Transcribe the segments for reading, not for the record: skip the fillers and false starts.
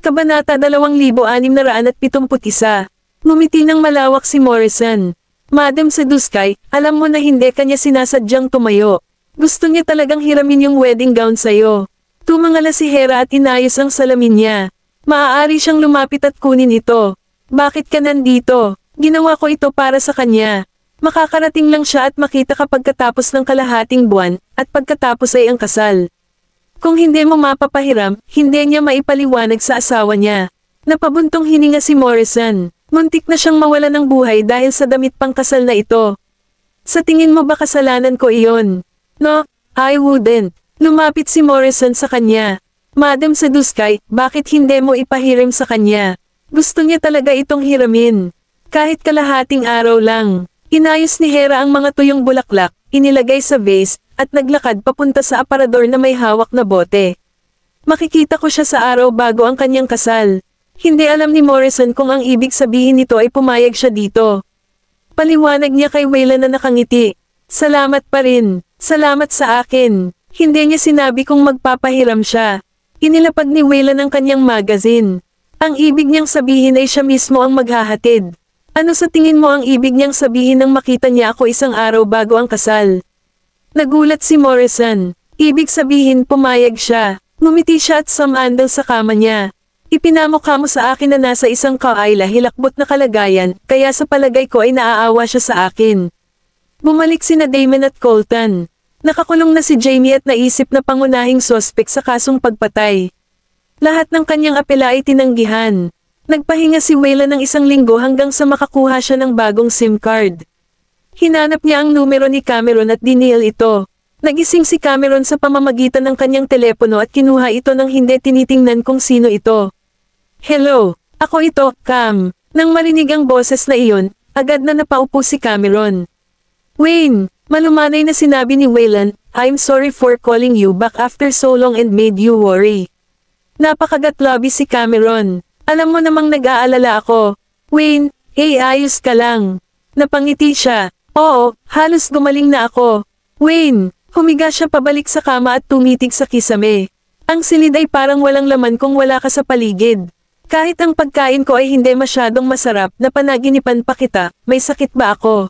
Kabanata 2671. Ngumiti ng malawak si Morrison. Madam Saduskay, alam mo na hindi kanya sinasadyang tumayo. Gusto niya talagang hiramin yung wedding gown sa'yo. Tumangala si Hera at inayos ang salamin niya. Maaari siyang lumapit at kunin ito. Bakit ka nandito? Ginawa ko ito para sa kanya. Makakarating lang siya at makita kapag katapos ng kalahating buwan, at pagkatapos ay ang kasal. Kung hindi mo mapapahiram, hindi niya maipaliwanag sa asawa niya. Napabuntong hininga si Morrison. Muntik na siyang mawala ng buhay dahil sa damit pangkasal na ito. Sa tingin mo ba kasalanan ko iyon? No, I wouldn't. Lumapit si Morrison sa kanya. Madam Saduskay, bakit hindi mo ipahiram sa kanya? Gusto niya talaga itong hiramin. Kahit kalahating araw lang. Inayos ni Hera ang mga tuyong bulaklak, inilagay sa vase, at naglakad papunta sa aparador na may hawak na bote. Makikita ko siya sa araw bago ang kanyang kasal. Hindi alam ni Morrison kung ang ibig sabihin nito ay pumayag siya dito. Paliwanag niya kay Wayland na nakangiti. Salamat pa rin. Salamat sa akin. Hindi niya sinabi kung magpapahiram siya. Inilapag ni Wayland ang kanyang magazine. Ang ibig niyang sabihin ay siya mismo ang maghahatid. Ano sa tingin mo ang ibig niyang sabihin nang makita niya ako isang araw bago ang kasal? Nagulat si Morrison. Ibig sabihin pumayag siya. Ngumiti siya at sumandal sa kama niya. Ipinamukha mo sa akin na nasa isang kaayla hilakbot na kalagayan, kaya sa palagay ko ay naaawa siya sa akin. Bumalik sina Damon at Colton. Nakakulong na si Jamie at naisip na pangunahing sospek sa kasong pagpatay. Lahat ng kanyang apela ay tinanggihan. Nagpahinga si Wayland ng isang linggo hanggang sa makakuha siya ng bagong SIM card. Hinanap niya ang numero ni Cameron at dinil ito. Nagising si Cameron sa pamamagitan ng kanyang telepono at kinuha ito nang hindi tinitingnan kung sino ito. Hello, ako ito, Cam. Nang marinig ang boses na iyon, agad na napaupo si Cameron. Wayne, malumanay na sinabi ni Wayland, I'm sorry for calling you back after so long and made you worry. Napakagatlabi si Cameron. Alam mo namang nag-aalala ako. Wayne, ayos ka lang. Napangiti siya. Oo, halos gumaling na ako. Wayne, humiga siya pabalik sa kama at tumitig sa kisame. Ang silid ay parang walang laman kung wala ka sa paligid. Kahit ang pagkain ko ay hindi masyadong masarap, napanaginipan pa kita, may sakit ba ako?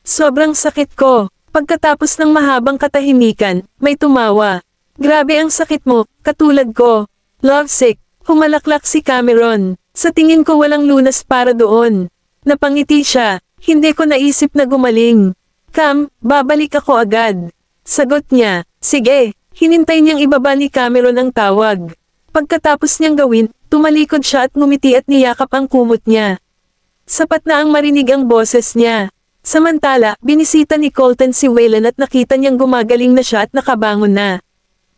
Sobrang sakit ko. Pagkatapos ng mahabang katahimikan, may tumawa. Grabe ang sakit mo, katulad ko. Lovesick, humalaklak si Cameron. Sa tingin ko walang lunas para doon. Napangiti siya. Hindi ko naisip na gumaling. Cam, babalik ako agad. Sagot niya, sige. Hinintay niyang ibaba ni Cameron ang tawag. Pagkatapos niyang gawin, tumalikod siya at ngumiti at niyakap ang kumot niya. Sapat na ang marinig ang boses niya. Samantala, binisita ni Colton si Wayland at nakita niyang gumagaling na siya at nakabangon na.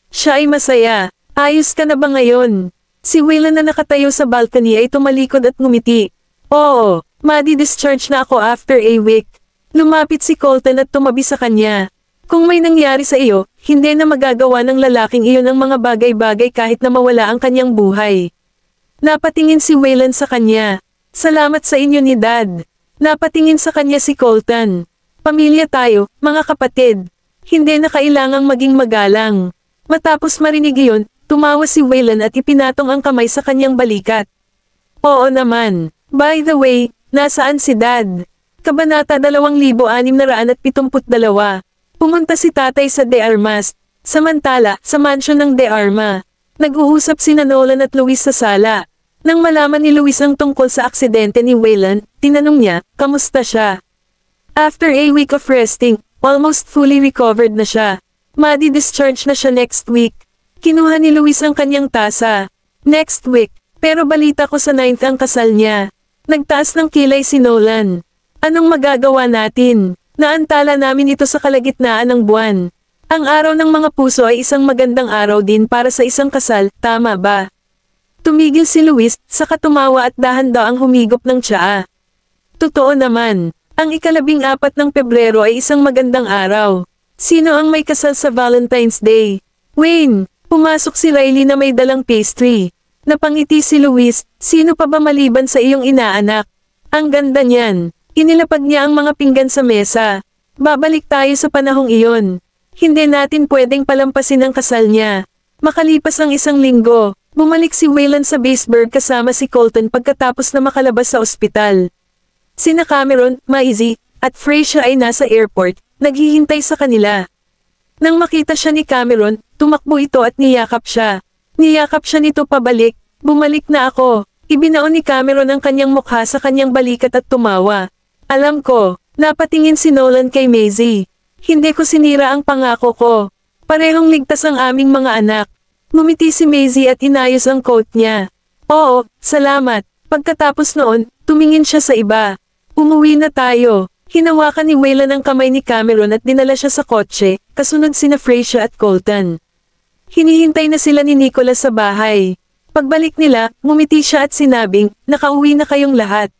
Siya ay masaya. Ayos ka na ba ngayon? Si Wayland na nakatayo sa balcony ay tumalikod at ngumiti. Oo. Madi-discharge na ako after a week. Lumapit si Colton at tumabi sa kanya. Kung may nangyari sa iyo, hindi na magagawa ng lalaking iyon ang mga bagay-bagay kahit na mawala ang kanyang buhay. Napatingin si Wayland sa kanya. Salamat sa inyo ni Dad. Napatingin sa kanya si Colton. Pamilya tayo, mga kapatid. Hindi na kailangang maging magalang. Matapos marinig iyon, tumawa si Wayland at ipinatong ang kamay sa kanyang balikat. Oo naman. By the way, nasaan si Dad? Kabanata 2672. Pumunta si tatay sa De Armas. Samantala, sa mansion ng De Arma. Nag-uusap sina Nolan at Luis sa sala. Nang malaman ni Luis ang tungkol sa aksidente ni Wayland, tinanong niya, kamusta siya? After a week of resting, almost fully recovered na siya. Madi-discharge na siya next week. Kinuha ni Luis ang kanyang tasa. Next week, pero balita ko sa 9th ang kasal niya. Nagtaas ng kilay si Nolan. Anong magagawa natin? Naantala namin ito sa kalagitnaan ng buwan. Ang araw ng mga puso ay isang magandang araw din para sa isang kasal, tama ba? Tumigil si Luis, saka tumawa at dahan-daang humigop ng tsaa. Totoo naman, ang ika-14 ng Pebrero ay isang magandang araw. Sino ang may kasal sa Valentine's Day? Wayne, pumasok si Riley na may dalang pastry. Napangiti si Luis, sino pa ba maliban sa iyong inaanak? Ang ganda niyan. Inilapag niya ang mga pinggan sa mesa. Babalik tayo sa panahong iyon. Hindi natin pwedeng palampasin ang kasal niya. Makalipas ang isang linggo, Bumalik si Wayland sa Baseburg kasama si Colton pagkatapos na makalabas sa ospital. Sina Cameron, Maisie, at Freysia ay nasa airport, naghihintay sa kanila. Nang makita siya ni Cameron, tumakbo ito at niyakap siya. Niyakap siya nito pabalik, bumalik na ako. Ibinaon ni Cameron ang kanyang mukha sa kanyang balikat at tumawa. Alam ko, napatingin si Nolan kay Maisie. Hindi ko sinira ang pangako ko. Parehong ligtas ang aming mga anak. Ngumiti si Maisie at inayos ang coat niya. Oo, salamat. Pagkatapos noon, tumingin siya sa iba. Umuwi na tayo. Hinawakan ni Wayland ang kamay ni Cameron at dinala siya sa kotse, kasunod sina Freysia at Colton. Hinihintay na sila ni Nicholas sa bahay. Pagbalik nila, ngumiti siya at sinabing, nakauwi na kayong lahat.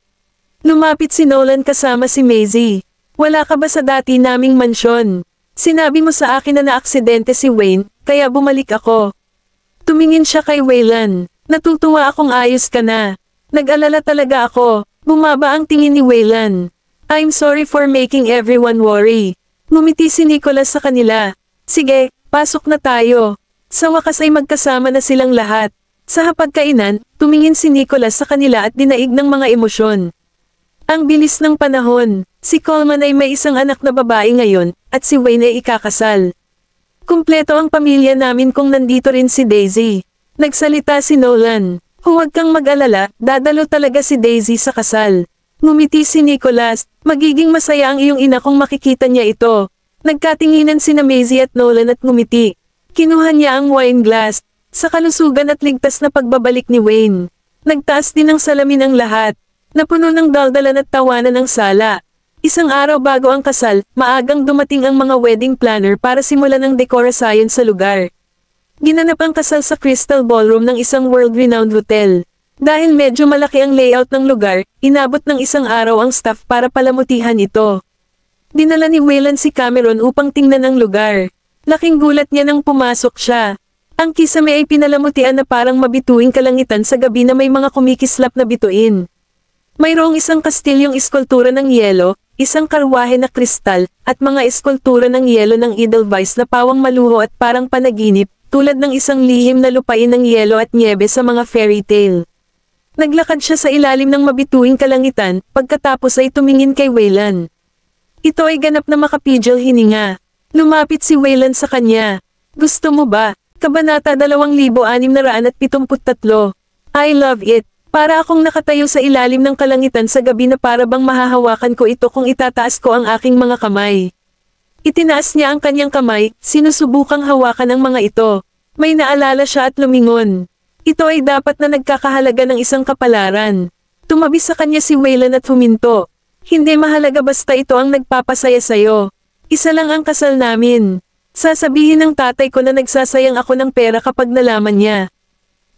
Lumapit si Nolan kasama si Maisie. Wala ka ba sa dati naming mansyon? Sinabi mo sa akin na naaksidente si Wayne, kaya bumalik ako. Tumingin siya kay Wayland. Natutuwa akong ayos ka na. Nag-alala talaga ako. Bumaba ang tingin ni Wayland. I'm sorry for making everyone worry. Ngumiti si Nicholas sa kanila. Sige, pasok na tayo. Sa wakas ay magkasama na silang lahat. Sa hapagkainan, tumingin si Nicholas sa kanila at dinaig ng mga emosyon. Ang bilis ng panahon. Si Coleman ay may isang anak na babae ngayon, at si Wayne ay ikakasal. Kumpleto ang pamilya namin kung nandito rin si Daisy. Nagsalita si Nolan. Huwag kang mag-alala, dadalo talaga si Daisy sa kasal. Ngumiti si Nicholas, magiging masaya ang iyong ina kung makikita niya ito. Nagkatinginan sina Maisie at Nolan at ngumiti. Kinuha niya ang wine glass, sa kalusugan at ligtas na pagbabalik ni Wayne. Nagtaas din ang salamin ang lahat. Napuno ng daldalan at tawanan ang sala. Isang araw bago ang kasal, maagang dumating ang mga wedding planner para simulan ang dekorasyon sa lugar. Ginanap ang kasal sa Crystal Ballroom ng isang world-renowned hotel. Dahil medyo malaki ang layout ng lugar, inabot ng isang araw ang staff para palamutihan ito. Dinala ni Wayland si Cameron upang tingnan ang lugar. Laking gulat niya nang pumasok siya. Ang kisame ay pinalamutian na parang mabituing kalangitan sa gabi na may mga kumikislap na bituin. Mayroong isang kastilyong eskultura ng yelo, isang karwahe na kristal, at mga eskultura ng yelo ng Edelweiss na pawang maluho at parang panaginip, tulad ng isang lihim na lupain ng yelo at nyebe sa mga fairy tale. Naglakad siya sa ilalim ng mabituing kalangitan, pagkatapos ay tumingin kay Wayland. Ito ay ganap na makapigil hininga. Lumapit si Wayland sa kanya. Gusto mo ba? Kabanata 2673. I love it. Para akong nakatayo sa ilalim ng kalangitan sa gabi na para bang mahahawakan ko ito kung itataas ko ang aking mga kamay. Itinaas niya ang kanyang kamay, sinusubukang hawakan ang mga ito. May naalala siya at lumingon. Ito ay dapat na nagkakahalaga ng isang kapalaran. Tumabi sa kanya si Wayland at huminto. Hindi mahalaga basta ito ang nagpapasaya sa'yo. Isa lang ang kasal namin. Sasabihin ng tatay ko na nagsasayang ako ng pera kapag nalaman niya.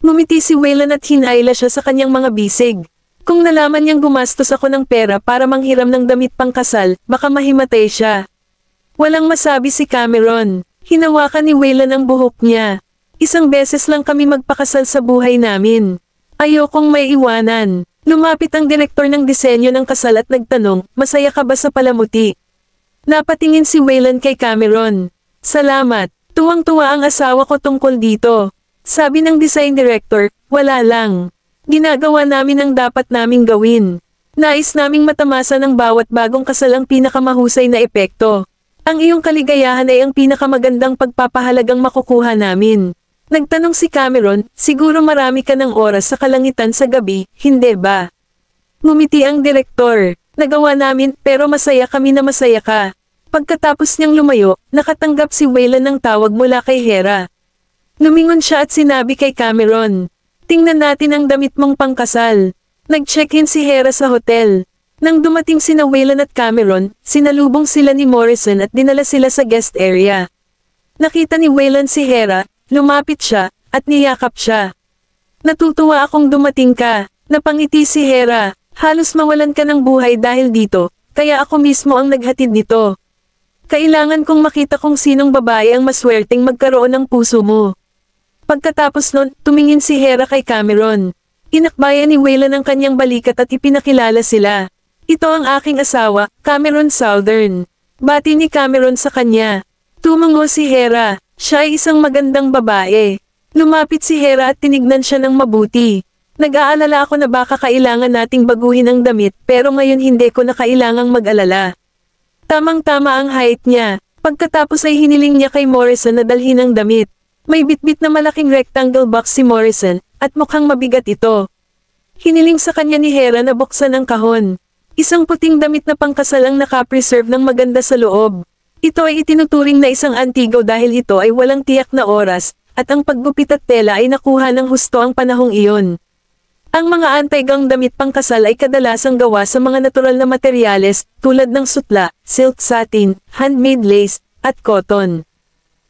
Ngumiti si Wayland at hinayla siya sa kanyang mga bisig. Kung nalaman niyang gumastos ako ng pera para manghiram ng damit pang kasal, baka mahimatay siya. Walang masabi si Cameron. Hinawakan ni Wayland ang buhok niya. Isang beses lang kami magpakasal sa buhay namin. Ayokong may iwanan. Lumapit ang direktor ng disenyo ng kasal at nagtanong, masaya ka ba sa palamuti? Napatingin si Wayland kay Cameron. Salamat. Tuwang-tuwa ang asawa ko tungkol dito. Sabi ng design director, wala lang. Ginagawa namin ang dapat naming gawin. Nais naming matamasa ng bawat bagong kasal ang pinakamahusay na epekto. Ang iyong kaligayahan ay ang pinakamagandang pagpapahalagang makukuha namin. Nagtanong si Cameron, siguro marami ka ng oras sa kalangitan sa gabi, hindi ba? Ngumiti ang direktor. Nagawa namin, pero masaya kami na masaya ka. Pagkatapos niyang lumayo, nakatanggap si Wayland ng tawag mula kay Hera. Lumingon siya at sinabi kay Cameron, tingnan natin ang damit mong pangkasal. Nag-check-in si Hera sa hotel. Nang dumating sina Wayland at Cameron, sinalubong sila ni Morrison at dinala sila sa guest area. Nakita ni Wayland si Hera, lumapit siya, at niyakap siya. Natutuwa akong dumating ka. Napangiti si Hera, halos mawalan ka ng buhay dahil dito, kaya ako mismo ang naghatid nito. Kailangan kong makita kung sinong babae ang maswerteng magkaroon ng puso mo. Pagkatapos nun, tumingin si Hera kay Cameron. Inakbayan ni Wayland ang kanyang balikat at ipinakilala sila. Ito ang aking asawa, Cameron Southern. Bati ni Cameron sa kanya. Tumango si Hera. Siya ay isang magandang babae. Lumapit si Hera at tinignan siya ng mabuti. Nag-aalala ako na baka kailangan nating baguhin ang damit pero ngayon hindi ko na kailangang mag-alala. Tamang-tama ang height niya. Pagkatapos ay hiniling niya kay Morrison na dalhin ang damit. May bitbit na malaking rectangle box si Morrison at mukhang mabigat ito. Hiniling sa kanya ni Hera na buksan ang kahon. Isang puting damit na pangkasal ang nakapreserve ng maganda sa loob. Ito ay itinuturing na isang antigo dahil ito ay walang tiyak na oras at ang paggupit at tela ay nakuha ng husto ang panahong iyon. Ang mga antigang damit pangkasal ay kadalasang gawa sa mga natural na materyales tulad ng sutla, silk satin, handmade lace, at cotton.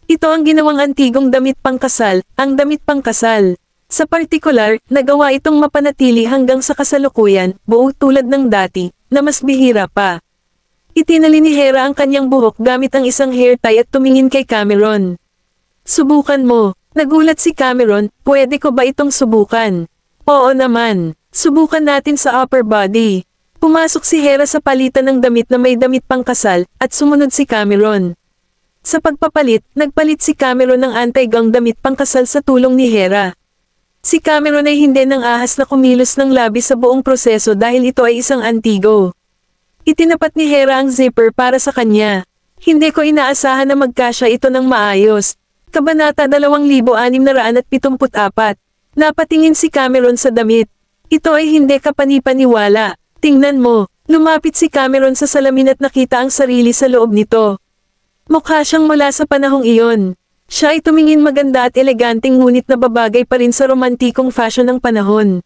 Ito ang ginawang antigong damit pangkasal, ang damit pangkasal. Sa partikular, nagawa itong mapanatili hanggang sa kasalukuyan, buo tulad ng dati, na mas bihira pa. Itinali ni Hera ang kanyang buhok gamit ang isang hair tie at tumingin kay Cameron. Subukan mo. Nagulat si Cameron, pwede ko ba itong subukan? Oo naman. Subukan natin sa upper body. Pumasok si Hera sa palitan ng damit na may damit pangkasal, at sumunod si Cameron. Sa pagpapalit, nagpalit si Cameron ng anti-gang damit pangkasal sa tulong ni Hera. Si Cameron ay hindi nang ahas na kumilos ng labis sa buong proseso dahil ito ay isang antigo. Itinapat ni Hera ang zipper para sa kanya. Hindi ko inaasahan na magkasya ito ng maayos. Kabanata 2674. Napatingin si Cameron sa damit. Ito ay hindi kapani-paniwala. Tingnan mo, lumapit si Cameron sa salamin at nakita ang sarili sa loob nito. Mukha siyang mula sa panahong iyon. Siya ay tumingin maganda at eleganteng ngunit nababagay pa rin sa romantikong fashion ng panahon.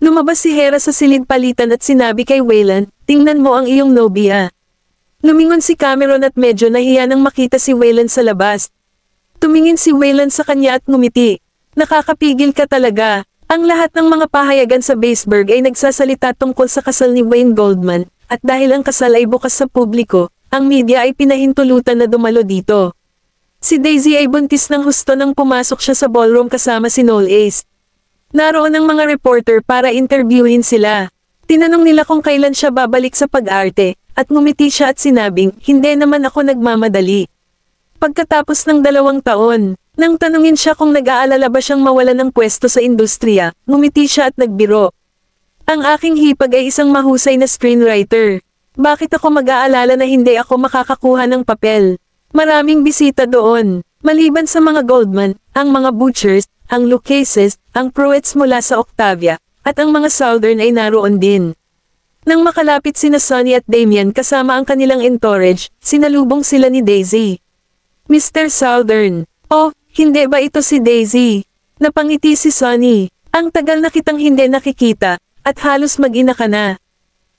Lumabas si Hera sa silid palitan at sinabi kay Waylon, tingnan mo ang iyong nobya. Lumingon si Cameron at medyo nahiya nang makita si Waylon sa labas. Tumingin si Waylon sa kanya at ngumiti. Nakakapigil ka talaga. Ang lahat ng mga pahayagan sa Baseburg ay nagsasalita tungkol sa kasal ni Wayne Goldman, at dahil ang kasal ay bukas sa publiko, ang media ay pinahintulutan na dumalo dito. Si Daisy ay buntis ng husto nang pumasok siya sa ballroom kasama si Noel Ace. Naroon ang mga reporter para interviewin sila. Tinanong nila kung kailan siya babalik sa pag-arte, at ngumiti siya at sinabing, hindi naman ako nagmamadali. Pagkatapos ng 2 taon, nang tanungin siya kung nag-aalala ba siyang mawalan ng pwesto sa industriya, ngumiti siya at nagbiro. Ang aking hipag ay isang mahusay na screenwriter. Bakit ako mag-aalala na hindi ako makakakuha ng papel? Maraming bisita doon. Maliban sa mga Goldman, ang mga Butchers, ang Lucases, ang Pruitts mula sa Octavia, at ang mga Southern ay naroon din. Nang makalapit sina Sonny at Damian kasama ang kanilang entourage, sinalubong sila ni Daisy. Mr. Southern. Oh, hindi ba ito si Daisy? Napangiti si Sonny. Ang tagal na kitang hindi nakikita, at halos mag-ina ka na.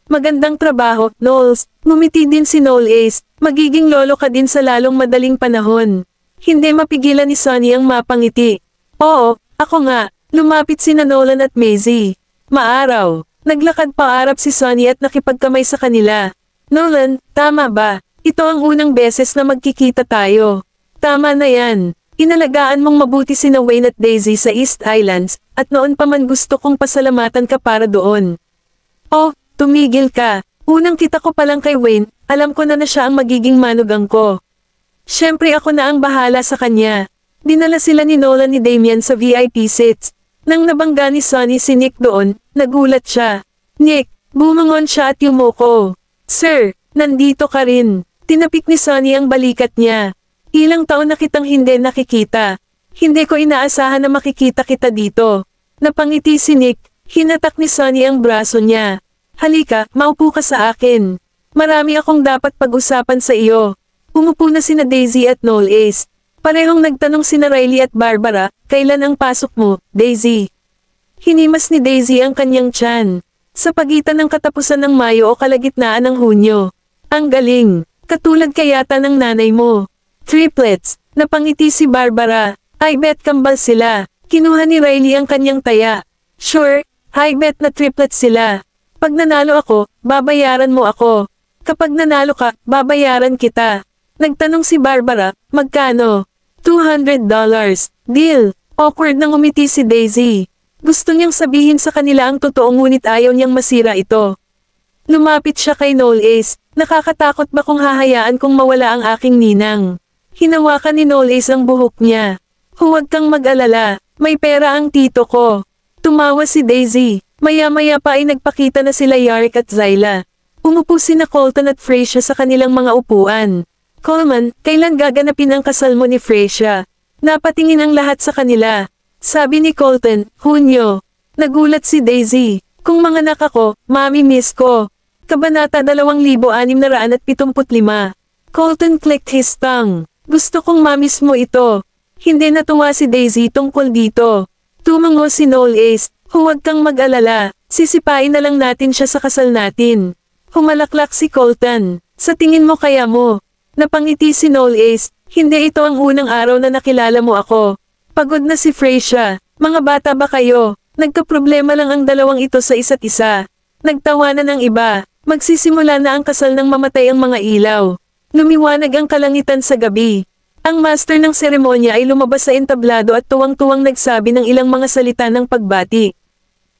Magandang trabaho, Knowles. Ngumiti din si Noel Ace. Magiging lolo ka din sa lalong madaling panahon. Hindi mapigilan ni Sonny ang mapangiti. Oo, ako nga. Lumapit sina Nolan at Maisie. Maaraw. Naglakad paarap si Sonny at nakipagkamay sa kanila. Nolan, tama ba? Ito ang unang beses na magkikita tayo. Tama na yan. Inalagaan mong mabuti sina Wayne at Daisy sa East Islands, at noon pa man gusto kong pasalamatan ka para doon. Oh, tumigil ka. Unang kita ko palang kay Wayne, alam ko na siya ang magiging manugang ko. Siyempre ako na ang bahala sa kanya. Dinala sila ni Nolan ni Damian sa VIP seats. Nang nabangga ni Sonny si Nick doon, nagulat siya. Nick, bumangon siya at yumuko. Sir, nandito ka rin. Tinapik ni Sonny ang balikat niya. Ilang taon na kitang hindi nakikita. Hindi ko inaasahan na makikita kita dito. Napangiti si Nick, hinatak ni Sonny ang braso niya. Halika, maupo ka sa akin. Marami akong dapat pag-usapan sa iyo. Umupo na sina Daisy at Noel Ace. Parehong nagtanong sina Riley at Barbara, kailan ang pasok mo, Daisy? Hinimas ni Daisy ang kanyang tiyan. Sa pagitan ng katapusan ng Mayo o kalagitnaan ng Hunyo. Ang galing. Katulad kayata ng nanay mo. Triplets. Napangiti si Barbara. I bet kambal sila. Kinuha ni Riley ang kanyang taya. Sure, I bet na triplets sila. Pag nanalo ako, babayaran mo ako. Kapag nanalo ka, babayaran kita. Nagtanong si Barbara, magkano? $200. Deal. Awkward nang umiti si Daisy. Gusto niyang sabihin sa kanila ang totoo ngunit ayaw niyang masira ito. Lumapit siya kay Noel Ace. Nakakatakot ba kung hahayaan kong mawala ang aking ninang? Hinawakan ni Noel Ace ang buhok niya. Huwag kang mag-alala. May pera ang tito ko. Tumawa si Daisy. Maya-maya pa ay nagpakita na sila Yarick at Zyla. Umupo sina Colton at Freysia sa kanilang mga upuan. Coleman, kailan gaganapin ang kasal mo ni Freysia? Napatingin ang lahat sa kanila. Sabi ni Colton, Hunyo. Nagulat si Daisy. Kung manganak ako, mami miss ko. Kabanata 2675. Colton clicked his tongue. Gusto kong mamis mo ito. Hindi natuwa si Daisy tungkol dito. Tumango si Noel Ace. Huwag kang mag-alala. Sisipain na lang natin siya sa kasal natin. Humalaklak si Colton. Sa tingin mo kaya mo? Napangiti si Noel Ace. Hindi ito ang unang araw na nakilala mo ako. Pagod na si Freysia. Mga bata ba kayo? Nagkaproblema lang ang dalawang ito sa isa't isa. Nagtawanan ang iba. Magsisimula na ang kasal nang mamatay ang mga ilaw. Lumiwanag ang kalangitan sa gabi. Ang master ng seremonya ay lumabas sa entablado at tuwang-tuwang nagsabi ng ilang mga salita ng pagbati.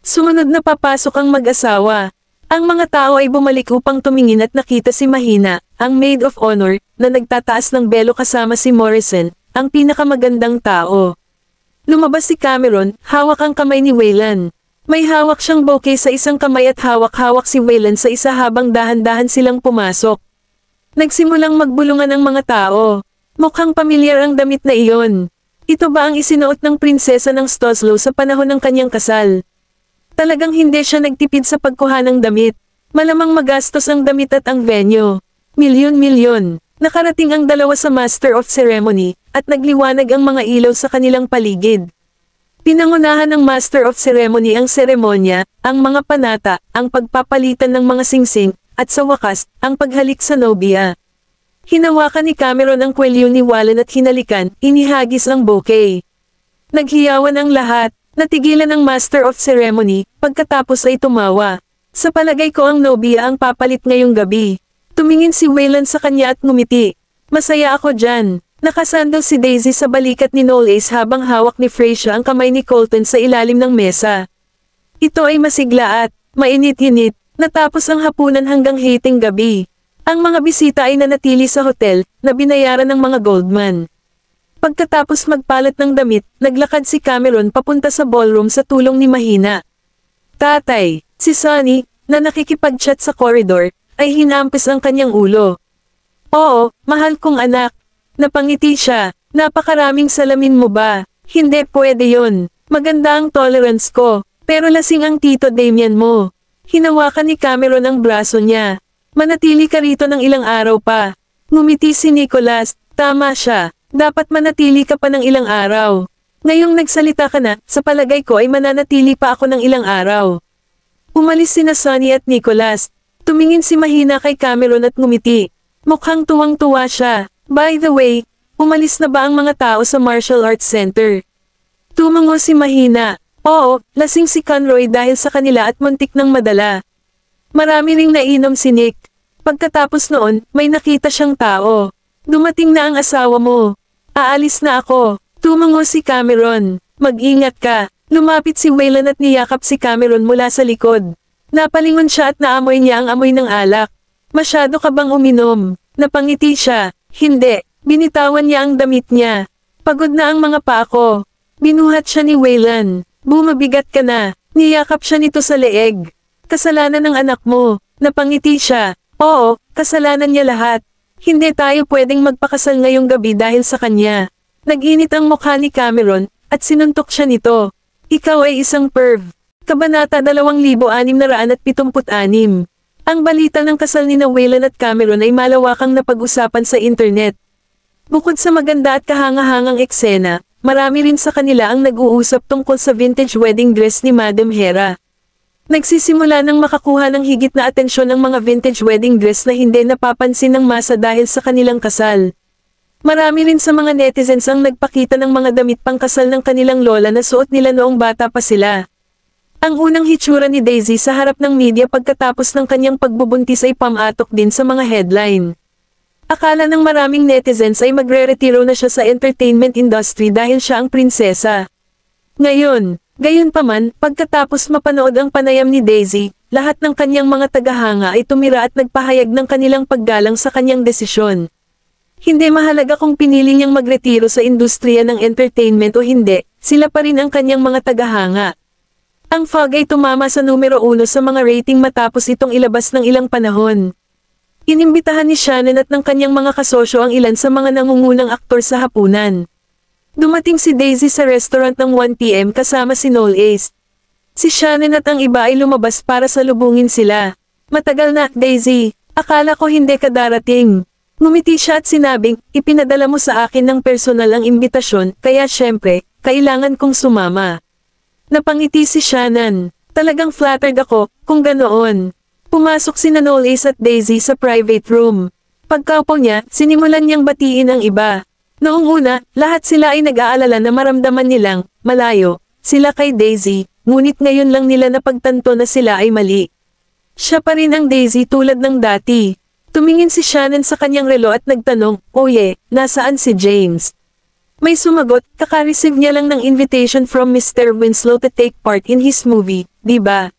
Sumunod na papasok ang mag-asawa. Ang mga tao ay bumalik upang tumingin at nakita si Mahina, ang maid of honor, na nagtataas ng belo kasama si Morrison, ang pinakamagandang tao. Lumabas si Cameron, hawak ang kamay ni Wayland. May hawak siyang bouquet sa isang kamay at hawak-hawak si Wayland sa isa habang dahan-dahan silang pumasok. Nagsimulang magbulungan ang mga tao. Mukhang pamilyar ang damit na iyon. Ito ba ang isinuot ng prinsesa ng Stoslow sa panahon ng kanyang kasal? Talagang hindi siya nagtipid sa pagkuha ng damit. Malamang magastos ang damit at ang venue. Milyon-milyon. Nakarating ang dalawa sa Master of Ceremony, at nagliwanag ang mga ilaw sa kanilang paligid. Pinangunahan ng Master of Ceremony ang seremonya, ang mga panata, ang pagpapalitan ng mga singsing, at sa wakas, ang paghalik sa nobya. Hinawakan ni Cameron ang kwelyo ni Wallen at hinalikan, inihagis ang bouquet. Naghiyawan ang lahat. Natigilan ang Master of Ceremony, pagkatapos ay tumawa. Sa palagay ko ang nobya ang papalit ngayong gabi. Tumingin si Wayland sa kanya at ngumiti. Masaya ako dyan. Nakasandal si Daisy sa balikat ni Noel Ace habang hawak ni Freysia ang kamay ni Colton sa ilalim ng mesa. Ito ay masigla at mainit-init, natapos ang hapunan hanggang hating gabi. Ang mga bisita ay nanatili sa hotel, na binayaran ng mga Goldman. Pagkatapos magpalat ng damit, naglakad si Cameron papunta sa ballroom sa tulong ni Mahina. Tatay, si Sonny, na nakikipag-chat sa koridor, ay hinampis ang kanyang ulo. Oo, mahal kong anak. Napangiti siya. Napakaraming salamin mo ba? Hindi pwede yon. Maganda ang tolerance ko, pero lasing ang tito Damian mo. Hinawakan ni Cameron ang braso niya. Manatili ka rito ng ilang araw pa. Ngumiti si Nicholas. Tama siya. Dapat manatili ka pa ng ilang araw. Ngayong nagsalita ka na, sa palagay ko ay mananatili pa ako ng ilang araw. Umalis sina Sonny at Nicholas. Tumingin si Mahina kay Cameron at ngumiti. Mukhang tuwang-tuwa siya. By the way, umalis na ba ang mga tao sa Martial Arts Center? Tumango si Mahina. Oo, lasing si Conroy dahil sa kanila at muntik ng madala. Marami ring nainom si Nick. Pagkatapos noon, may nakita siyang tao. Dumating na ang asawa mo. Aalis na ako. Tumango si Cameron. Mag-ingat ka. Lumapit si Wayland at niyakap si Cameron mula sa likod. Napalingon siya at naamoy niya ang amoy ng alak. Masyado ka bang uminom? Napangiti siya. Hindi. Binitawan niya ang damit niya. Pagod na ang mga paa ko. Binuhat siya ni Wayland. Bumabigat ka na. Niyakap siya nito sa leeg. Kasalanan ng anak mo. Napangiti siya. Oo, kasalanan niya lahat. Hindi tayo pwedeng magpakasal ngayong gabi dahil sa kanya. Nag-init ang mukha ni Cameron, at sinuntok siya nito. Ikaw ay isang perv. Kabanata 2676. Ang balita ng kasal ni Wayland at Cameron ay malawakang napag-usapan sa internet. Bukod sa maganda at kahanga-hangang eksena, marami rin sa kanila ang nag-uusap tungkol sa vintage wedding dress ni Madam Hera. Nagsisimula ng makakuha ng higit na atensyon ang mga vintage wedding dress na hindi napapansin ng masa dahil sa kanilang kasal. Marami rin sa mga netizens ang nagpakita ng mga damit pangkasal ng kanilang lola na suot nila noong bata pa sila. Ang unang hitsura ni Daisy sa harap ng media pagkatapos ng kanyang pagbubuntis ay pamatok din sa mga headline. Akala ng maraming netizens ay magre-retiro na siya sa entertainment industry dahil siya ang prinsesa. Ngayon, gayunpaman, pagkatapos mapanood ang panayam ni Daisy, lahat ng kanyang mga tagahanga ay tumira at nagpahayag ng kanilang paggalang sa kanyang desisyon. Hindi mahalaga kung pinili niyang magretiro sa industriya ng entertainment o hindi, sila pa rin ang kanyang mga tagahanga. Ang Fog ay tumama sa numero 1 sa mga rating matapos itong ilabas ng ilang panahon. Inimbitahan ni Shannon at ng kanyang mga kasosyo ang ilan sa mga nangungunang aktor sa hapunan. Dumating si Daisy sa restaurant ng 1 PM kasama si Noel Ace. Si Shannon at ang iba ay lumabas para salubungin sila. Matagal na, Daisy. Akala ko hindi ka darating. Ngumiti siya at sinabing, ipinadala mo sa akin ng personal ang imbitasyon, kaya syempre, kailangan kong sumama. Napangiti si Shannon. Talagang flattered ako, kung ganoon. Pumasok sina Noel Ace at Daisy sa private room. Pagkaupo niya, sinimulan niyang batiin ang iba. Noong una, lahat sila ay nag-aalala na maramdaman nilang, malayo, sila kay Daisy, ngunit ngayon lang nila napagtanto na sila ay mali. Siya pa rin ang Daisy tulad ng dati. Tumingin si Shannon sa kanyang relo at nagtanong, Oye, nasaan si James? May sumagot, kaka-receive niya lang ng invitation from Mr. Winslow to take part in his movie, di ba?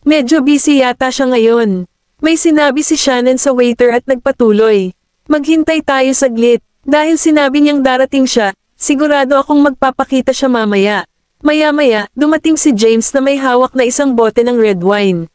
Medyo busy yata siya ngayon. May sinabi si Shannon sa waiter at nagpatuloy. Maghintay tayo saglit, dahil sinabi niyang darating siya, sigurado akong magpapakita siya mamaya. Maya-maya, dumating si James na may hawak na isang bote ng red wine.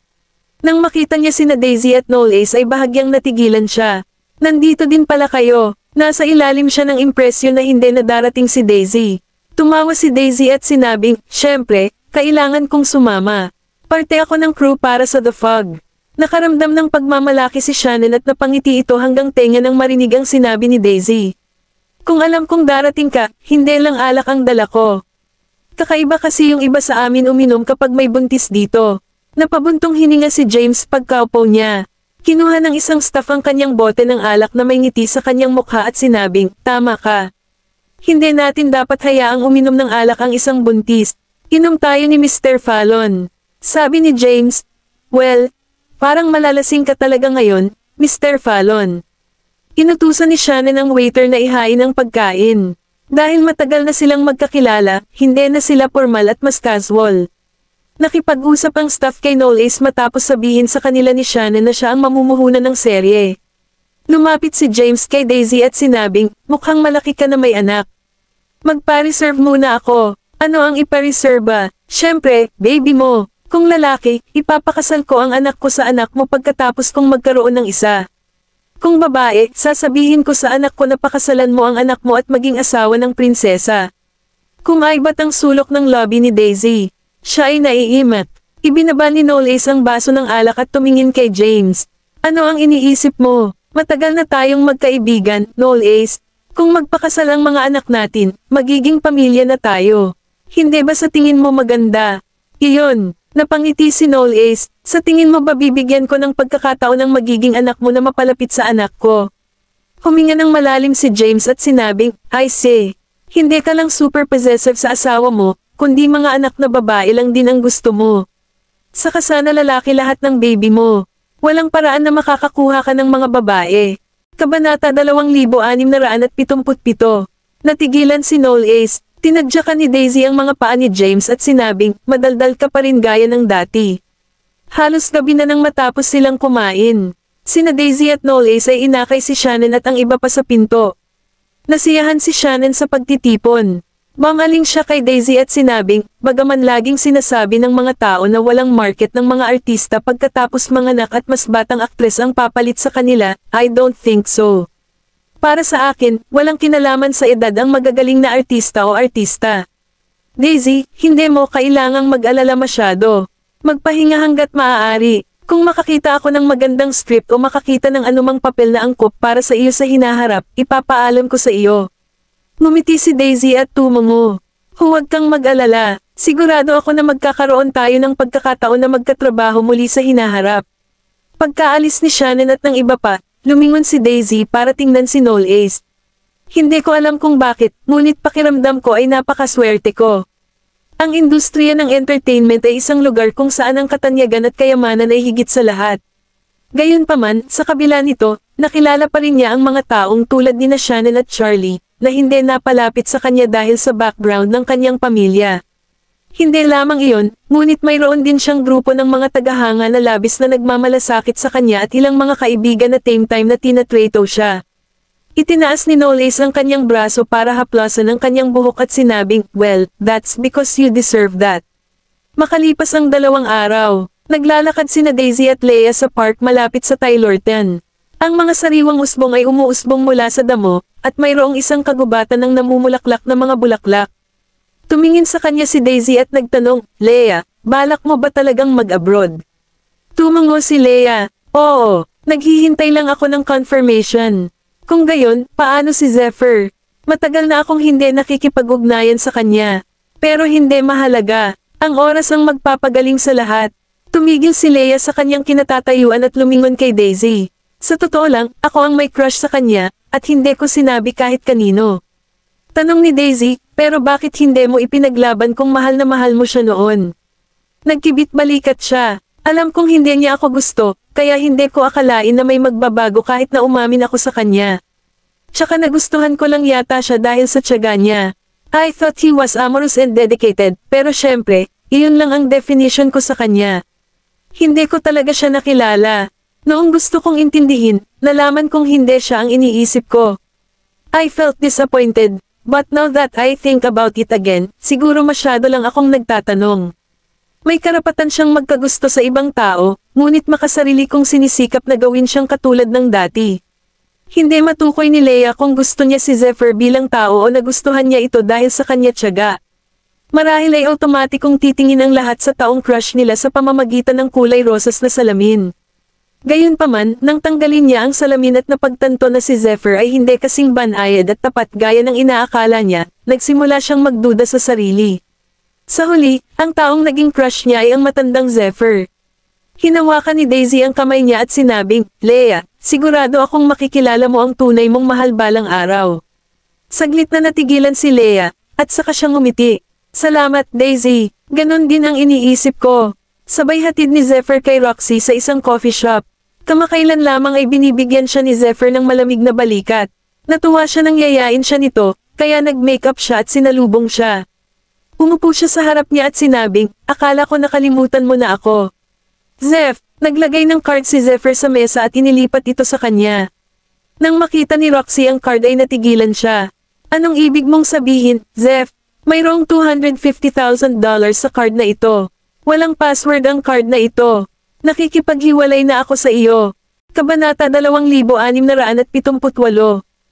Nang makita niya sina Daisy at Noel Ace ay bahagyang natigilan siya. Nandito din pala kayo. Nasa ilalim siya ng impresyon na hindi na darating si Daisy. Tumawa si Daisy at sinabing, syempre, kailangan kong sumama. Parte ako ng crew para sa The Fog. Nakaramdam ng pagmamalaki si Shannon at napangiti ito hanggang tenga nang marinig ang sinabi ni Daisy. Kung alam kong darating ka, hindi lang alak ang dala ko. Kakaiba kasi yung iba sa amin uminom kapag may buntis dito. Napabuntong hininga si James pagkaupo niya. Kinuha ng isang staff ang kanyang bote ng alak na may ngiti sa kanyang mukha at sinabing, tama ka. Hindi natin dapat hayaang uminom ng alak ang isang buntis. Inom tayo ni Mr. Fallon. Sabi ni James, well, parang malalasing ka talaga ngayon, Mr. Fallon. Inutusan ni Shannon ang waiter na ihain ang pagkain. Dahil matagal na silang magkakilala, hindi na sila formal at mas casual. Nakipag-usap ang staff kay Noel Ace matapos sabihin sa kanila ni Shannon na siya ang mamumuhunan ng serye. Lumapit si James kay Daisy at sinabing, mukhang malaki ka na may anak. Magpa-reserve muna ako. Ano ang ipa-reserve? Siyempre, baby mo. Kung lalaki, ipapakasal ko ang anak ko sa anak mo pagkatapos kong magkaroon ng isa. Kung babae, sasabihin ko sa anak ko na pakasalan mo ang anak mo at maging asawa ng prinsesa. Kumaibat ang sulok ng lobby ni Daisy. Siya ay naiimat. Ibinaba ni Noel Ace ang baso ng alak at tumingin kay James. Ano ang iniisip mo? Matagal na tayong magkaibigan, Noel Ace. Kung magpakasal ang mga anak natin, magiging pamilya na tayo. Hindi ba sa tingin mo maganda? Iyon, napangiti si Noel Ace. Sa tingin mo ba bibigyan ko ng pagkakataon ng magiging anak mo na mapalapit sa anak ko? Huminga ng malalim si James at sinabing, I see. Hindi ka lang super possessive sa asawa mo, kundi mga anak na babae lang din ang gusto mo. Saka sana lalaki lahat ng baby mo. Walang paraan na makakakuha ka ng mga babae. Kabanata 2677. Natigilan si Noel Ace. Tinadyakan ni Daisy ang mga paa ni James at sinabing, madaldal ka pa rin gaya ng dati. Halos gabi na nang matapos silang kumain. Sina Daisy at Noel Ace ay inakay si Shannon at ang iba pa sa pinto. Nasiyahan si Shannon sa pagtitipon. Bangaling siya kay Daisy at sinabing, bagaman laging sinasabi ng mga tao na walang market ng mga artista pagkatapos manganak at mas batang aktres ang papalit sa kanila, I don't think so. Para sa akin, walang kinalaman sa edad ang magagaling na artista o artista. Daisy, hindi mo kailangang mag-alala masyado. Magpahinga hanggat maaari. Kung makakita ako ng magandang script o makakita ng anumang papel na angkop para sa iyo sa hinaharap, ipapaalam ko sa iyo. Ngumiti si Daisy at tumango. Huwag kang mag-alala. Sigurado ako na magkakaroon tayo ng pagkakataon na magkatrabaho muli sa hinaharap. Pagkaalis ni Shannon at ng iba pa, lumingon si Daisy para tingnan si Noel Ace. Hindi ko alam kung bakit, ngunit pakiramdam ko ay napakaswerte ko. Ang industriya ng entertainment ay isang lugar kung saan ang katanyagan at kayamanan ay higit sa lahat. Gayunpaman, sa kabila nito, nakilala pa rin niya ang mga taong tulad ni Shannon at Charlie, na hindi napalapit sa kanya dahil sa background ng kanyang pamilya. Hindi lamang iyon, ngunit mayroon din siyang grupo ng mga tagahanga na labis na nagmamalasakit sa kanya at ilang mga kaibigan na time na tinatrato siya. Itinaas ni Knowles ang kanyang braso para haplasan ang kanyang buhok at sinabing, well, that's because you deserve that. Makalipas ang 2 araw, naglalakad sina Daisy at Leia sa park malapit sa Tylerton. Ang mga sariwang usbong ay umuusbong mula sa damo, at mayroong isang kagubatan ng namumulaklak na mga bulaklak. Tumingin sa kanya si Daisy at nagtanong, Leia, balak mo ba talagang mag-abroad? Tumango si Leia, oo, naghihintay lang ako ng confirmation. Kung gayon, paano si Zephyr? Matagal na akong hindi nakikipag-ugnayan sa kanya. Pero hindi mahalaga, ang oras ang magpapagaling sa lahat. Tumigil si Leia sa kanyang kinatatayuan at lumingon kay Daisy. Sa totoo lang, ako ang may crush sa kanya, at hindi ko sinabi kahit kanino. Tanong ni Daisy, pero bakit hindi mo ipinaglaban kung mahal na mahal mo siya noon? Nagkibit balikat siya. Alam kong hindi niya ako gusto, kaya hindi ko akalain na may magbabago kahit na umamin ako sa kanya. Tsaka nagustuhan ko lang yata siya dahil sa tiyaga niya. I thought he was amorous and dedicated, pero syempre, iyon lang ang definition ko sa kanya. Hindi ko talaga siya nakilala. Noong gusto kong intindihin, nalaman kong hindi siya ang iniisip ko. I felt disappointed, but now that I think about it again, siguro masyado lang akong nagtatanong. May karapatan siyang magkagusto sa ibang tao, ngunit makasarili kong sinisikap na gawin siyang katulad ng dati. Hindi matukoy ni Leia kung gusto niya si Zephyr bilang tao o nagustuhan niya ito dahil sa kanya tiyaga. Marahil ay automatikong titingin ang lahat sa taong crush nila sa pamamagitan ng kulay rosas na salamin. Gayunpaman, nang tanggalin niya ang salamin at napagtanto na si Zephyr ay hindi kasing banayad at tapat gaya ng inaakala niya, nagsimula siyang magduda sa sarili. Sa huli, ang taong naging crush niya ay ang matandang Zephyr. Hinawakan ni Daisy ang kamay niya at sinabing, Leia, sigurado akong makikilala mo ang tunay mong mahal balang araw. Saglit na natigilan si Leia, at saka siyang umiti. Salamat, Daisy. Ganon din ang iniisip ko. Sabay hatid ni Zephyr kay Roxy sa isang coffee shop. Kamakailan lamang ay binibigyan siya ni Zephyr ng malamig na balikat. Natuwa siya nang yayain siya nito, kaya nag-makeup siya at sinalubong siya. Umupo siya sa harap niya at sinabing, akala ko nakalimutan mo na ako. Zeph, naglagay ng card si Zephyr sa mesa at inilipat ito sa kanya. Nang makita ni Roxy ang card ay natigilan siya. Anong ibig mong sabihin, Zeph? Mayroong $250,000 sa card na ito. Walang password ang card na ito. Nakikipaghiwalay na ako sa iyo. Kabanata 2678.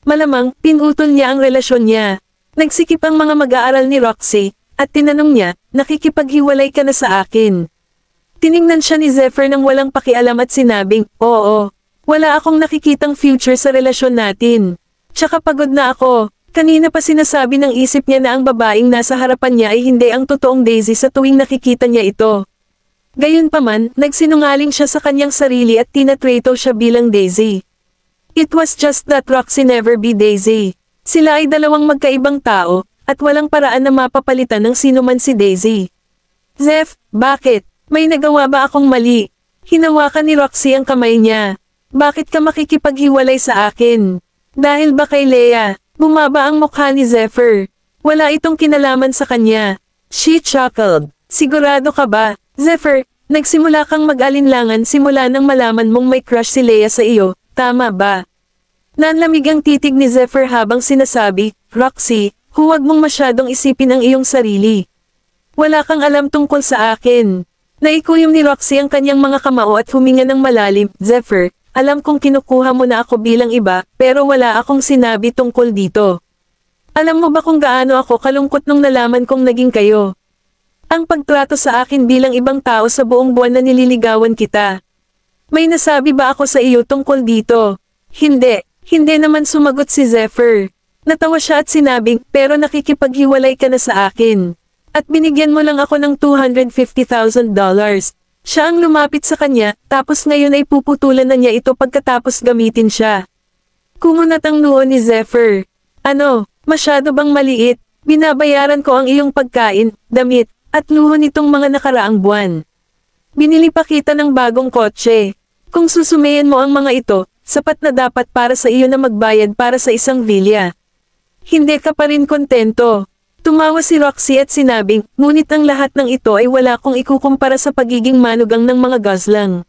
Malamang, pinutol niya ang relasyon niya. Nagsikip ang mga mag-aaral ni Roxy, at tinanong niya, nakikipaghiwalay ka na sa akin. Tiningnan siya ni Zephyr nang walang pakialam at sinabing, oo, wala akong nakikitang future sa relasyon natin. Tsaka pagod na ako. Kanina pa sinasabi ng isip niya na ang babaeng nasa harapan niya ay hindi ang totoong Daisy sa tuwing nakikita niya ito. Gayunpaman, nagsinungaling siya sa kanyang sarili at tinatrato siya bilang Daisy. It was just that Roxy never be Daisy. Sila ay dalawang magkaibang tao, at walang paraan na mapapalitan ng sinuman si Daisy. Zeph, bakit? May nagawa ba akong mali? Hinawakan ni Roxy ang kamay niya. Bakit ka makikipaghiwalay sa akin? Dahil ba kay Leia? Bumaba ang mukha ni Zephyr. Wala itong kinalaman sa kanya. She chuckled. Sigurado ka ba, Zephyr, nagsimula kang mag-alinlangan simula nang malaman mong may crush si Leia sa iyo, tama ba? Nanlamig ang titig ni Zephyr habang sinasabi, Roxy, huwag mong masyadong isipin ang iyong sarili. Wala kang alam tungkol sa akin. Naikuyom ni Roxy ang kanyang mga kamao at huminga ng malalim, Zephyr, alam kong kinukuha mo na ako bilang iba, pero wala akong sinabi tungkol dito. Alam mo ba kung gaano ako kalungkot nung nalaman kong naging kayo? Ang pagtrato sa akin bilang ibang tao sa buong buwan na nililigawan kita. May nasabi ba ako sa iyo tungkol dito? Hindi, hindi naman sumagot si Zephyr. Natawa siya at sinabing, pero nakikipaghiwalay ka na sa akin. At binigyan mo lang ako ng $250,000. Siya ang lumapit sa kanya, tapos ngayon ay puputulan na niya ito pagkatapos gamitin siya. Kumunat ang noo ni Zephyr. Ano, masyado bang maliit? Binabayaran ko ang iyong pagkain, damit, at luho nitong mga nakaraang buwan. Binili pa kita ng bagong kotse. Kung susumayan mo ang mga ito, sapat na dapat para sa iyo na magbayad para sa isang villa. Hindi ka pa rin kontento. Tumawa si Roxy at sinabing, ngunit ang lahat ng ito ay wala kong ikukumpara sa pagiging manugang ng mga gazlang.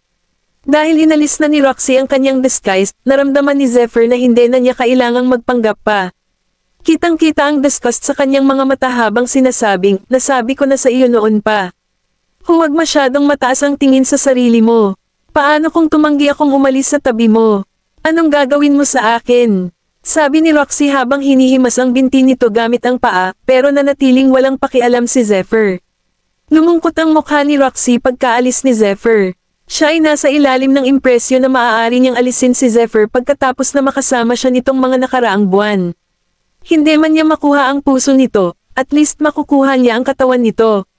Dahil inalis na ni Roxy ang kanyang disguise, naramdaman ni Zephyr na hindi na niya kailangang magpanggap pa. Kitang-kita ang disgust sa kanyang mga mata habang sinasabing, nasabi ko na sa iyo noon pa. Huwag masyadong mataas ang tingin sa sarili mo. Paano kung tumanggi akong umalis sa tabi mo? Anong gagawin mo sa akin? Sabi ni Roxy habang hinihimas ang binti nito gamit ang paa, pero nanatiling walang pakialam si Zephyr. Lumungkot ang mukha ni Roxy pagkaalis ni Zephyr. Siya ay nasa ilalim ng impresyo na maaari niyang alisin si Zephyr pagkatapos na makasama siya nitong mga nakaraang buwan. Hindi man niya makuha ang puso nito, at least makukuha niya ang katawan nito.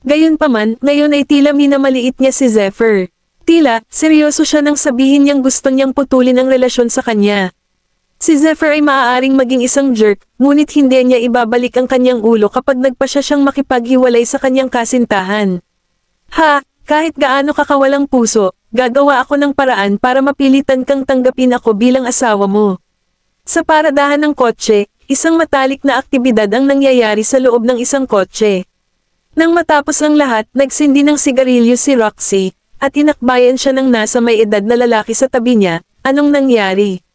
Gayunpaman, ngayon ay tila minamaliit niya si Zephyr. Tila, seryoso siya nang sabihin niyang gusto niyang putulin ang relasyon sa kanya. Si Zephyr ay maaaring maging isang jerk, ngunit hindi niya ibabalik ang kanyang ulo kapag nagpasya siyang makipaghiwalay sa kanyang kasintahan. Ha! Kahit gaano ka kawalang puso, gagawa ako ng paraan para mapilitan kang tanggapin ako bilang asawa mo. Sa paradahan ng kotse, isang matalik na aktibidad ang nangyayari sa loob ng isang kotse. Nang matapos ang lahat, nagsindi ng sigarilyo si Roxy, at inakbayan siya ng nasa may edad na lalaki sa tabi niya. Anong nangyari?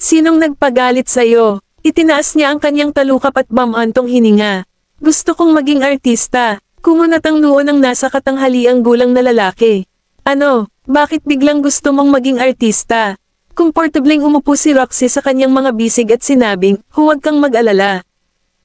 Sinong nagpagalit sa'yo? Itinaas niya ang kanyang talukap at bamantong hininga. Gusto kong maging artista. Kumunat ang noo ng nasa katanghaliang gulang na lalaki. Ano, bakit biglang gusto mong maging artista? Komportableng umupo si Roxy sa kanyang mga bisig at sinabing, huwag kang mag-alala.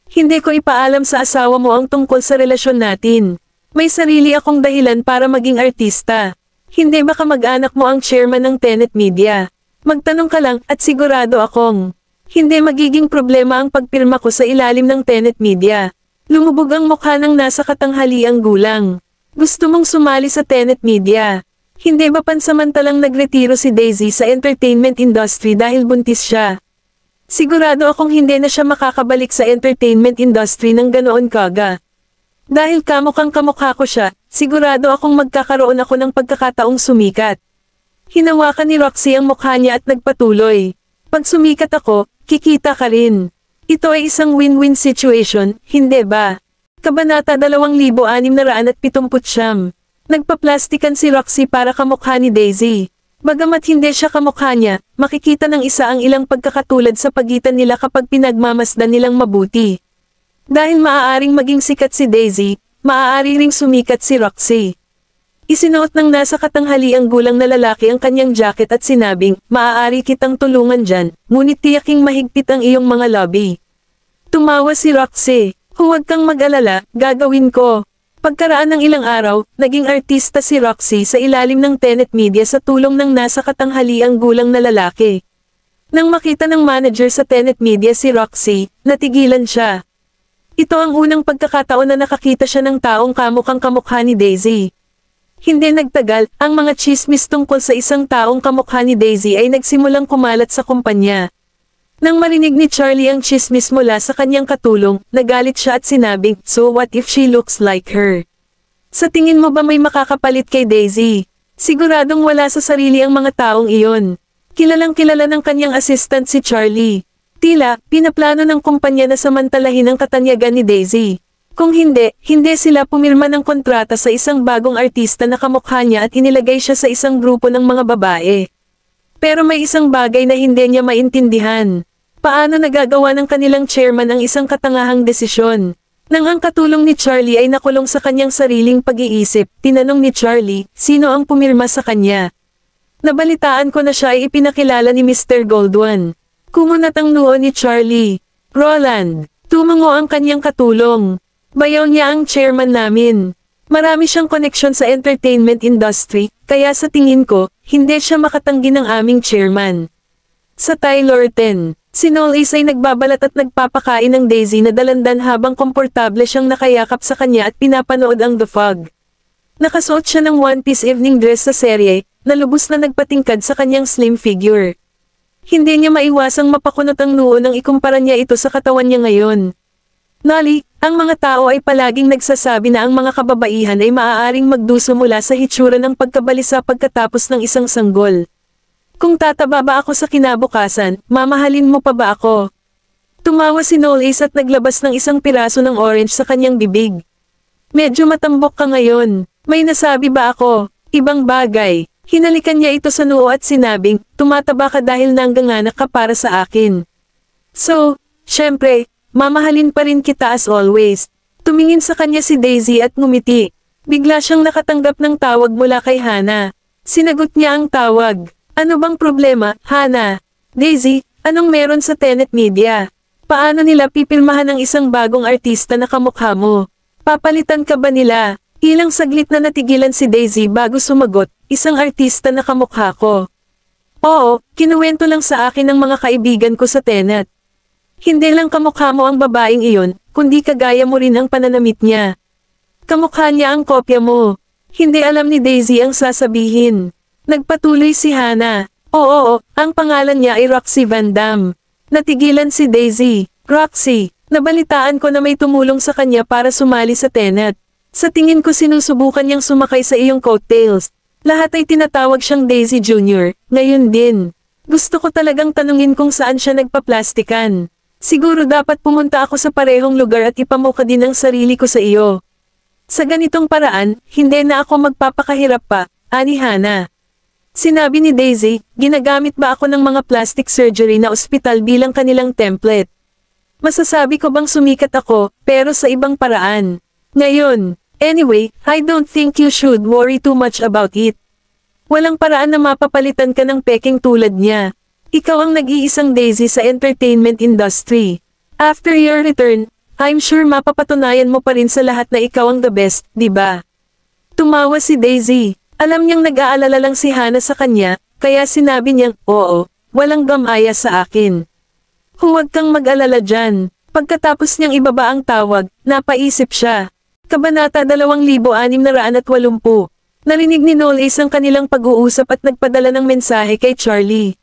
Hindi ko ipaalam sa asawa mo ang tungkol sa relasyon natin. May sarili akong dahilan para maging artista. Hindi ba kamag-anak mo ang chairman ng Tenet Media? Magtanong ka lang at sigurado akong hindi magiging problema ang pagpirma ko sa ilalim ng Tenet Media. Lumubog ang mukha ng nasa katanghaliang gulang. Gusto mong sumali sa Tenet Media. Hindi ba pansamantalang nagretiro si Daisy sa entertainment industry dahil buntis siya? Sigurado akong hindi na siya makakabalik sa entertainment industry ng ganoon kaga. Dahil kamukhang kamukha ko siya, sigurado akong magkakaroon ako ng pagkakataong sumikat. Hinawakan ni Roxy ang mukha niya at nagpatuloy. Pag sumikat ako, kikita ka rin. Ito ay isang win-win situation, hindi ba? Kabanata 2679. Nagpaplastikan si Roxy para kamukha ni Daisy. Bagamat hindi siya kamukha niya, makikita ng isa ang ilang pagkakatulad sa pagitan nila kapag pinagmamasdan nilang mabuti. Dahil maaaring maging sikat si Daisy, maaari ring sumikat si Roxy. Isinuot ng nasa katanghaliang gulang na lalaki ang kanyang jacket at sinabing, maaari kitang tulungan dyan, ngunit tiyaking mahigpit ang iyong mga lobby. Tumawa si Roxy, huwag kang mag-alala, gagawin ko. Pagkaraan ng ilang araw, naging artista si Roxy sa ilalim ng Tenet Media sa tulong ng nasa katanghaliang gulang na lalaki. Nang makita ng manager sa Tenet Media si Roxy, natigilan siya. Ito ang unang pagkakataon na nakakita siya ng taong kamukhang kamukha ni Daisy. Hindi nagtagal, ang mga chismis tungkol sa isang taong kamukha ni Daisy ay nagsimulang kumalat sa kumpanya. Nang marinig ni Charlie ang chismis mula sa kanyang katulong, nagalit siya at sinabing, so what if she looks like her? Sa tingin mo ba may makakapalit kay Daisy? Siguradong wala sa sarili ang mga taong iyon. Kilalang kilala ng kanyang assistant si Charlie. Tila, pinaplano ng kumpanya na samantalahin ang katanyagan ni Daisy. Kung hindi, hindi sila pumirma ng kontrata sa isang bagong artista na kamukha niya at inilagay siya sa isang grupo ng mga babae. Pero may isang bagay na hindi niya maintindihan. Paano nagagawa ng kanilang chairman ang isang katangahang desisyon? Nang ang katulong ni Charlie ay nakulong sa kanyang sariling pag-iisip, tinanong ni Charlie, sino ang pumirma sa kanya? Nabalitaan ko na siya ay ipinakilala ni Mr. Goldwan. Kumunat ang noo ni Charlie. Roland, tumango ang kanyang katulong. Bayaw niya ang chairman namin. Marami siyang koneksyon sa entertainment industry, kaya sa tingin ko, hindi siya makatanggi ng aming chairman. Sa Tyler 10, si Knowles ay nagbabalat at nagpapakain ng Daisy na dalandan habang komportable siyang nakayakap sa kanya at pinapanood ang The Fog. Nakasuot siya ng one-piece evening dress sa serye, na lubos na nagpatingkad sa kanyang slim figure. Hindi niya maiwasang mapakunot ang noo nang ikumpara niya ito sa katawan niya ngayon. Nolly, ang mga tao ay palaging nagsasabi na ang mga kababaihan ay maaaring magduso mula sa hitsura ng pagkabalisa pagkatapos ng isang sanggol. Kung tataba ba ako sa kinabukasan, mamahalin mo pa ba ako? Tumawa si Knowles at naglabas ng isang piraso ng orange sa kanyang bibig. Medyo matambok ka ngayon. May nasabi ba ako? Ibang bagay. Hinalikan niya ito sa noo at sinabing, tumataba ka dahil nangganganak ka para sa akin. So, syempre, mamahalin pa rin kita as always. Tumingin sa kanya si Daisy at ngumiti. Bigla siyang nakatanggap ng tawag mula kay Hana. Sinagot niya ang tawag. Ano bang problema, Hana? Daisy, anong meron sa Tenet Media? Paano nila pipirmahan ang isang bagong artista na kamukha mo? Papalitan ka ba nila? Ilang saglit na natigilan si Daisy bago sumagot, isang artista na kamukha ko. Oo, kinuwento lang sa akin ng mga kaibigan ko sa Tenet. Hindi lang kamukha mo ang babaeng iyon, kundi kagaya mo rin ang pananamit niya. Kamukha niya ang kopya mo. Hindi alam ni Daisy ang sasabihin. Nagpatuloy si Hana. Oo, ang pangalan niya ay Roxy Van Dam. Natigilan si Daisy. Roxy, nabalitaan ko na may tumulong sa kanya para sumali sa Tenet. Sa tingin ko sinusubukan niyang sumakay sa iyong coattails. Lahat ay tinatawag siyang Daisy Jr., ngayon din. Gusto ko talagang tanungin kung saan siya nagpaplastikan. Siguro dapat pumunta ako sa parehong lugar at ipamukha din ang sarili ko sa iyo. Sa ganitong paraan, hindi na ako magpapakahirap pa, ani Hana. Sinabi ni Daisy, ginagamit ba ako ng mga plastic surgery na ospital bilang kanilang template? Masasabi ko bang sumikat ako, pero sa ibang paraan. Ngayon, anyway, I don't think you should worry too much about it. Walang paraan na mapapalitan ka ng peking tulad niya. Ikaw ang nag-iisang Daisy sa entertainment industry. After your return, I'm sure mapapatunayan mo pa rin sa lahat na ikaw ang the best, di ba? Tumawa si Daisy. Alam niyang nag-aalala lang si Hana sa kanya, kaya sinabi niyang, oo, walang gamaya sa akin. Huwag kang mag-alala dyan. Pagkatapos niyang ibaba ang tawag, napaisip siya. Kabanata 2680. Narinig ni Knowles ang kanilang pag-uusap at nagpadala ng mensahe kay Charlie.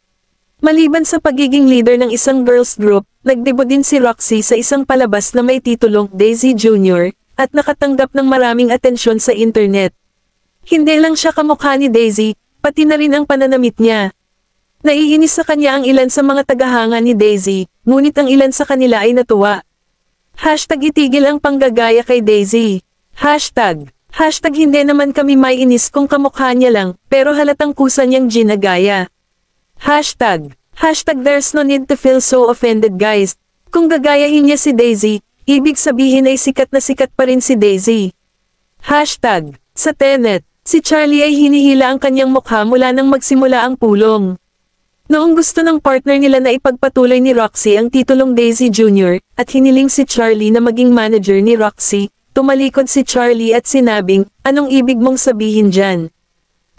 Maliban sa pagiging leader ng isang girls group, nagdebut din si Roxy sa isang palabas na may titulong Daisy Jr. at nakatanggap ng maraming atensyon sa internet. Hindi lang siya kamukha ni Daisy, pati na rin ang pananamit niya. Naiinis sa kanya ang ilan sa mga tagahanga ni Daisy, ngunit ang ilan sa kanila ay natuwa. Itigil ang panggagaya kay Daisy. Hashtag hindi naman kami maiinis kung kamukha niya lang, pero halatang kusa niyang ginagaya. Hashtag there's no need to feel so offended guys. Kung gagayahin niya si Daisy, ibig sabihin ay sikat na sikat pa rin si Daisy. Hashtag sa Tenet, si Charlie ay hinihila ang kanyang mukha mula nang magsimula ang pulong. Noong gusto ng partner nila na ipagpatuloy ni Roxy ang titulong Daisy Jr. at hiniling si Charlie na maging manager ni Roxy, tumalikod si Charlie at sinabing, anong ibig mong sabihin dyan?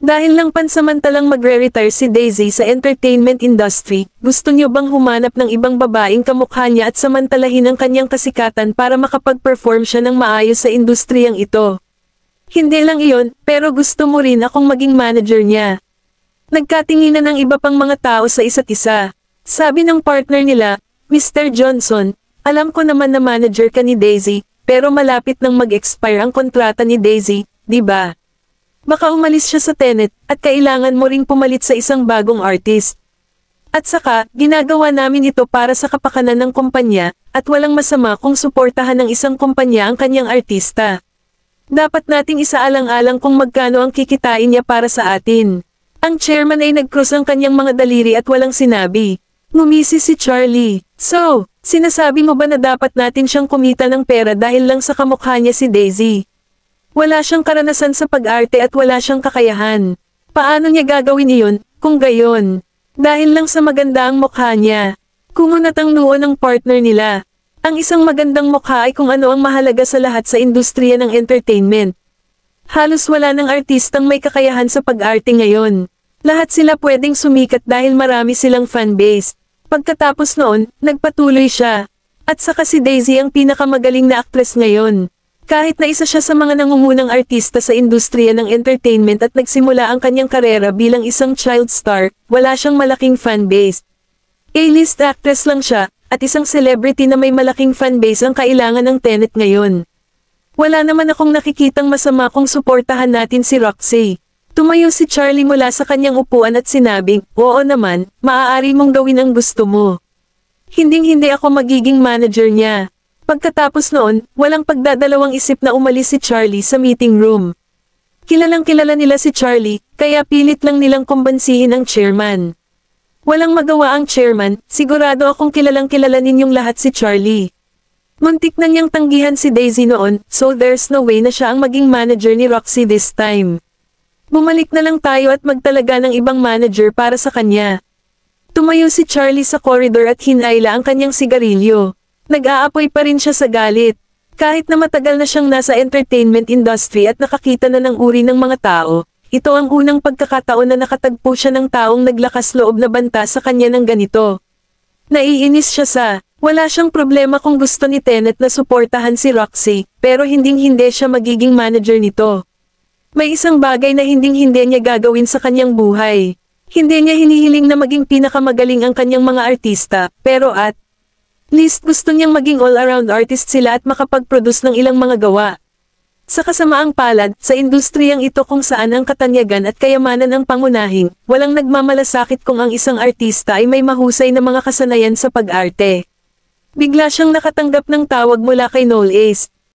Dahil lang pansamantalang magre-retire si Daisy sa entertainment industry, gusto niyo bang humanap ng ibang babaeng kamukha niya at samantalahin ang kanyang kasikatan para makapag-perform siya ng maayos sa industriyang ito? Hindi lang iyon, pero gusto mo rin akong maging manager niya. Nagkatinginan ng iba pang mga tao sa isa't isa. Sabi ng partner nila, Mr. Johnson, alam ko naman na manager ka ni Daisy, pero malapit nang mag-expire ang kontrata ni Daisy, di ba? Baka umalis siya sa Tenet, at kailangan mo ring pumalit sa isang bagong artist. At saka, ginagawa namin ito para sa kapakanan ng kumpanya, at walang masama kung suportahan ng isang kumpanya ang kanyang artista. Dapat nating isaalang-alang kung magkano ang kikitain niya para sa atin. Ang chairman ay nag-cross ang kanyang mga daliri at walang sinabi. Ngumisi si Charlie. So, sinasabi mo ba na dapat natin siyang kumita ng pera dahil lang sa kamukha niya si Daisy? Wala siyang karanasan sa pag-arte at wala siyang kakayahan. Paano niya gagawin iyon, kung gayon? Dahil lang sa maganda ang mukha niya. Kumunat ang noo ng partner nila. Ang isang magandang mukha ay kung ano ang mahalaga sa lahat sa industriya ng entertainment. Halos wala ng artistang may kakayahan sa pag-arte ngayon. Lahat sila pwedeng sumikat dahil marami silang fanbase. Pagkatapos noon, nagpatuloy siya. At saka si Daisy ang pinakamagaling na aktres ngayon. Kahit na isa siya sa mga nangungunang artista sa industriya ng entertainment at nagsimula ang kanyang karera bilang isang child star, wala siyang malaking fanbase. A-list actress lang siya, at isang celebrity na may malaking fanbase ang kailangan ng Tenet ngayon. Wala naman akong nakikitang masama kung suportahan natin si Roxy. Tumayo si Charlie mula sa kanyang upuan at sinabing, oo naman, maaari mong gawin ang gusto mo. Hinding-hindi ako magiging manager niya. Pagkatapos noon, walang pagdadalawang isip na umalis si Charlie sa meeting room. Kilalang kilala nila si Charlie, kaya pilit lang nilang kumbansihin ang chairman. Walang magawa ang chairman, sigurado akong kilalang kilala ninyong lahat si Charlie. Muntik na niyang tanggihan si Daisy noon, so there's no way na siya ang maging manager ni Roxy this time. Bumalik na lang tayo at magtalaga ng ibang manager para sa kanya. Tumayo si Charlie sa koridor at hinayla ang kanyang sigarilyo. Nag-aapoy pa rin siya sa galit. Kahit na matagal na siyang nasa entertainment industry at nakakita na ng uri ng mga tao, ito ang unang pagkakataon na nakatagpo siya ng taong naglakas loob na banta sa kanya ng ganito. Naiinis siya sa, wala siyang problema kung gusto ni Tenet na suportahan si Roxy, pero hinding-hindi siya magiging manager nito. May isang bagay na hinding-hindi niya gagawin sa kanyang buhay. Hindi niya hinihiling na maging pinakamagaling ang kanyang mga artista, pero at least gusto niyang maging all-around artist sila at makapag-produce ng ilang mga gawa. Sa kasamaang palad, sa industriyang ito kung saan ang katanyagan at kayamanan ang pangunahing, walang nagmamalasakit kung ang isang artista ay may mahusay na mga kasanayan sa pag-arte. Bigla siyang nakatanggap ng tawag mula kay Noel Ace,